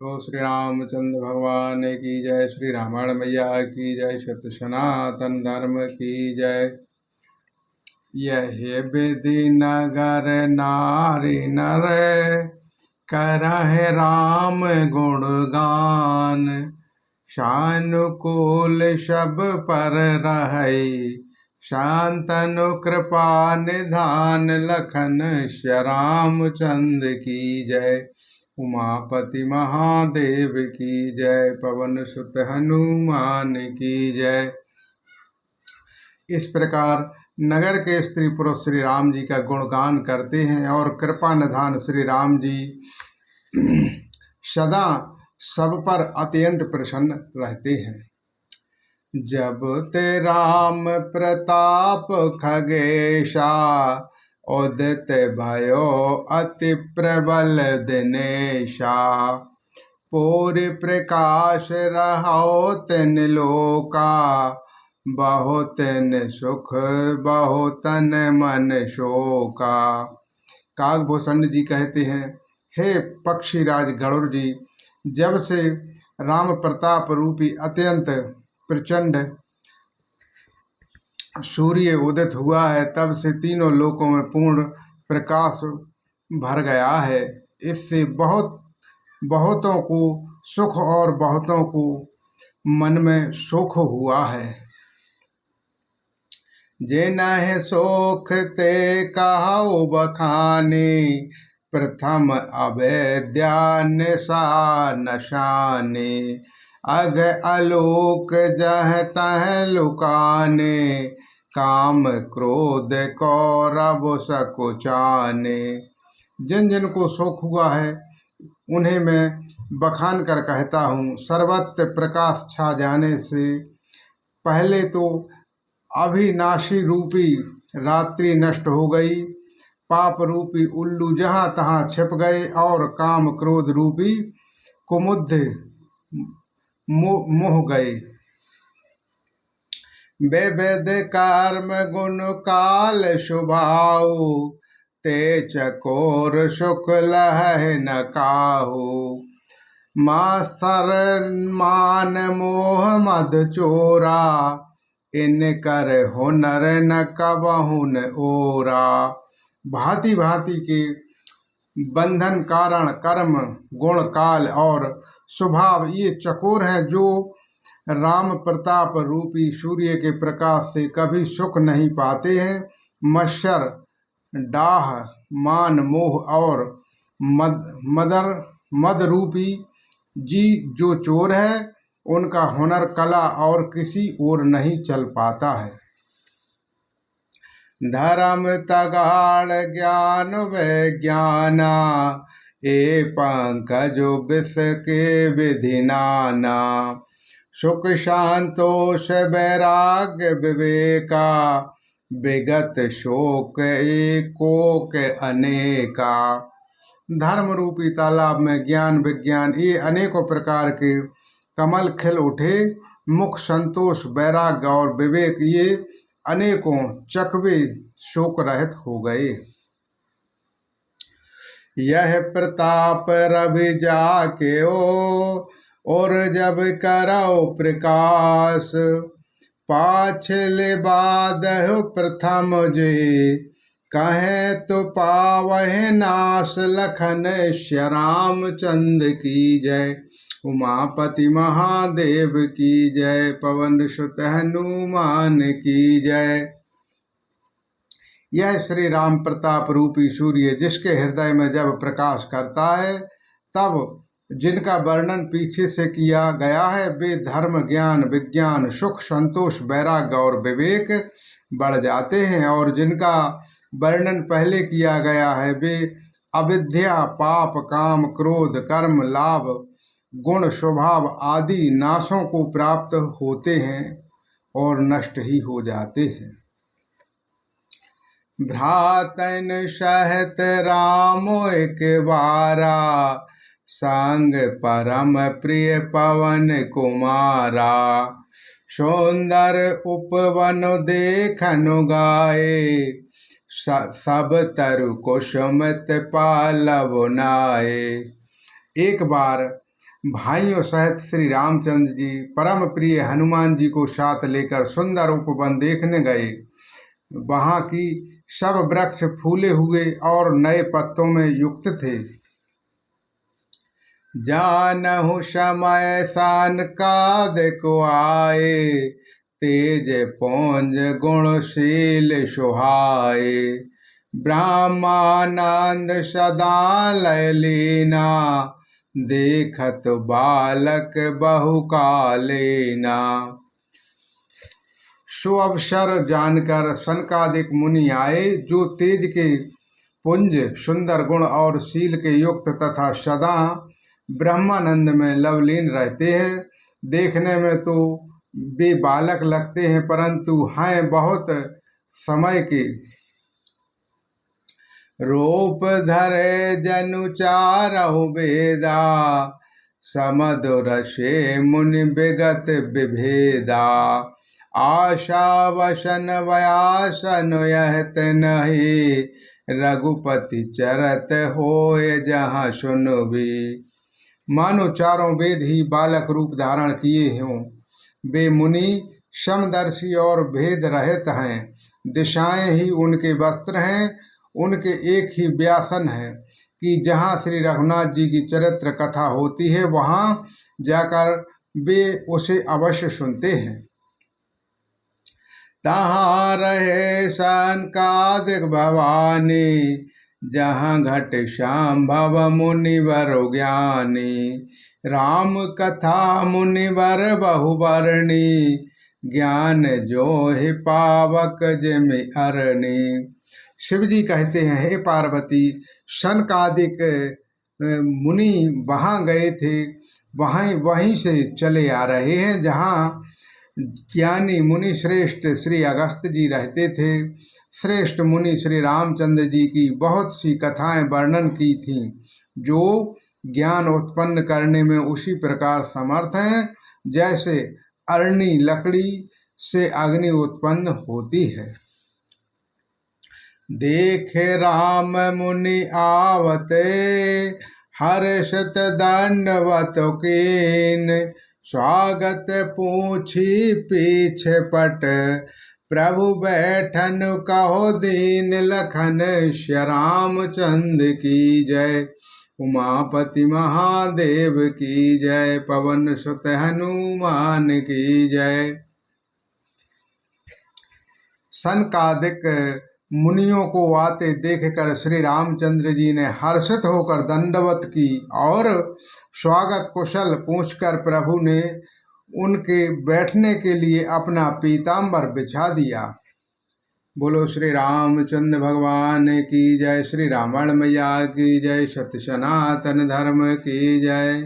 तो श्री रामचंद्र भगवान की जय, श्री रामायण मैया की जय, सत्य सनातन धर्म की जय। यह विधि नगर नारी नर करहि राम गुणगान, शानुकूल सब पर रहै शांतनु कृपा निधान, लखन श्यामचंद्र की जय। उमापति महादेव की जय, पवन सुत हनुमान की जय। इस प्रकार नगर के स्त्री पुरुष श्री राम जी का गुणगान करते हैं और कृपा निधान श्री राम जी सदा सब पर अत्यंत प्रसन्न रहते हैं। जब ते राम प्रताप खगेशा, उदित भयो अति प्रबल दिनेशा, पूरी प्रकाश रहो तिन लोका, बहुतन सुख बहुतन मन शोका। काकभूषण जी कहते हैं, हे पक्षीराज गरुड़ जी, जब से राम प्रताप रूपी अत्यंत प्रचंड सूर्य उदित हुआ है, तब से तीनों लोकों में पूर्ण प्रकाश भर गया है। इससे बहुतों को सुख और बहुतों को मन में सुख हुआ है। जे नह सोख ते कहु बखाने, प्रथम अवेद्या निशा नशाने, अघ आलोक जह तह लुकाने, काम क्रोध कौरव सकुचाने। जिन जिन को शोक हुआ है उन्हें मैं बखान कर कहता हूँ। सर्वत्र प्रकाश छा जाने से पहले तो अविनाशी रूपी रात्रि नष्ट हो गई, पाप रूपी उल्लू जहाँ तहाँ छिप गए और काम क्रोध रूपी कुमुद मोह गए। बेवेद कर्म गुण काल शुभाऊ, ते चकोर सुख लह न काहू, मास्तर मान मोह मद चोरा, इन कर हुनर न कबहु न ओरा। भांति भांति के बंधन कारण कर्म गुण काल और स्वभाव ये चकोर हैं, जो राम प्रताप रूपी सूर्य के प्रकाश से कभी सुख नहीं पाते हैं। मत्सर डाह मान मोह और मद रूपी जी जो चोर है, उनका हुनर कला और किसी ओर नहीं चल पाता है। धर्म तगाड़ ज्ञान वैज्ञाना, ए पंकज विष के विधि नाना, सुख संतोष वैराग्य विवेका, विगत शोक एकोक अनेका। धर्म रूपी तालाब में ज्ञान विज्ञान ये अनेकों प्रकार के कमल खिल उठे। मुख संतोष वैराग्य और विवेक ये अनेकों चकवे शोक रहित हो गए। यह प्रताप रवि जाके और जब करो प्रकाश, पाछल बाद प्रथम जे, कहे तो पावह नाश, लखन श्यामचंद्र की जय। उमापति महादेव की जय, पवन सुत हनुमान की जय। यह श्री राम प्रताप रूपी सूर्य जिसके हृदय में जब प्रकाश करता है, तब जिनका वर्णन पीछे से किया गया है, वे धर्म ज्ञान विज्ञान सुख संतोष वैराग्य और विवेक बढ़ जाते हैं, और जिनका वर्णन पहले किया गया है, वे अविद्या पाप काम क्रोध कर्म लाभ गुण स्वभाव आदि नाशों को प्राप्त होते हैं और नष्ट ही हो जाते हैं। भ्रातन सहत राम एक बारा, संग परम प्रिय पवन कुमारा, सुंदर उपवन देखनु गाए, सब तरु कुसुमत पालव नाए। एक बार भाइयों सहित श्री रामचंद्र जी परम प्रिय हनुमान जी को साथ लेकर सुंदर उपवन देखने गए। वहाँ की सब वृक्ष फूले हुए और नए पत्तों में युक्त थे। जानहु समय सनकादिक आए, तेज पौंज गुणशील सुहाए। ब्रह्मानंद सदा लय लीना, देखत बालक बहुकालीना। सो अवसर जानकर सनकादिक मुनि आए, जो तेज के पुंज, सुंदर गुण और शील के युक्त तथा सदा ब्रह्मानंद में लवलीन रहते हैं। देखने में तो वे बालक लगते हैं, परंतु हैं बहुत समय के। रूप धरे जनु चारहु वेदा, समधुर से मुनि विगत विभेदा। आशा वसन वयासन यहत नहीं, रघुपति चरत होय जहाँ सुनबी। मानो चारों वेद ही बालक रूप धारण किए हों। वे मुनि समदर्शी और भेद रहित हैं। दिशाएं ही उनके वस्त्र हैं। उनके एक ही व्यासन है कि जहाँ श्री रघुनाथ जी की चरित्र कथा होती है, वहाँ जाकर वे उसे अवश्य सुनते हैं। तहाँ रहे सनकादिक भवानी, जहाँ घट शाम्भव मुनिवर ज्ञानी। राम कथा मुनिवर बहुवर्णी, ज्ञान जो ही पावक जिमि अरणी। शिव जी कहते हैं, हे पार्वती, सनकादिक मुनि वहाँ गए थे, वहीं से चले आ रहे हैं जहाँ ज्ञानी मुनि श्रेष्ठ श्री अगस्त जी रहते थे। श्रेष्ठ मुनि श्री रामचंद्र जी की बहुत सी कथाएं वर्णन की थीं, जो ज्ञान उत्पन्न करने में उसी प्रकार समर्थ हैं जैसे अरणी लकड़ी से अग्नि उत्पन्न होती है। देखे राम मुनि आवते, हर्षत दंडवत कीन। स्वागत पूछी पीछे पट, प्रभु बैठन कहो दीन। लखन श्री रामचंद्र की जय, उमापति महादेव की जय। पवन सुत हनुमान की जय। सनकादिक मुनियों को आते देखकर श्री रामचंद्र जी ने हर्षित होकर दंडवत की और स्वागत कुशल पूछकर प्रभु ने उनके बैठने के लिए अपना पीताम्बर बिछा दिया। बोलो श्री रामचंद्र भगवान की जय। श्री रावण मैया की जय। सत्य सनातन धर्म की जय।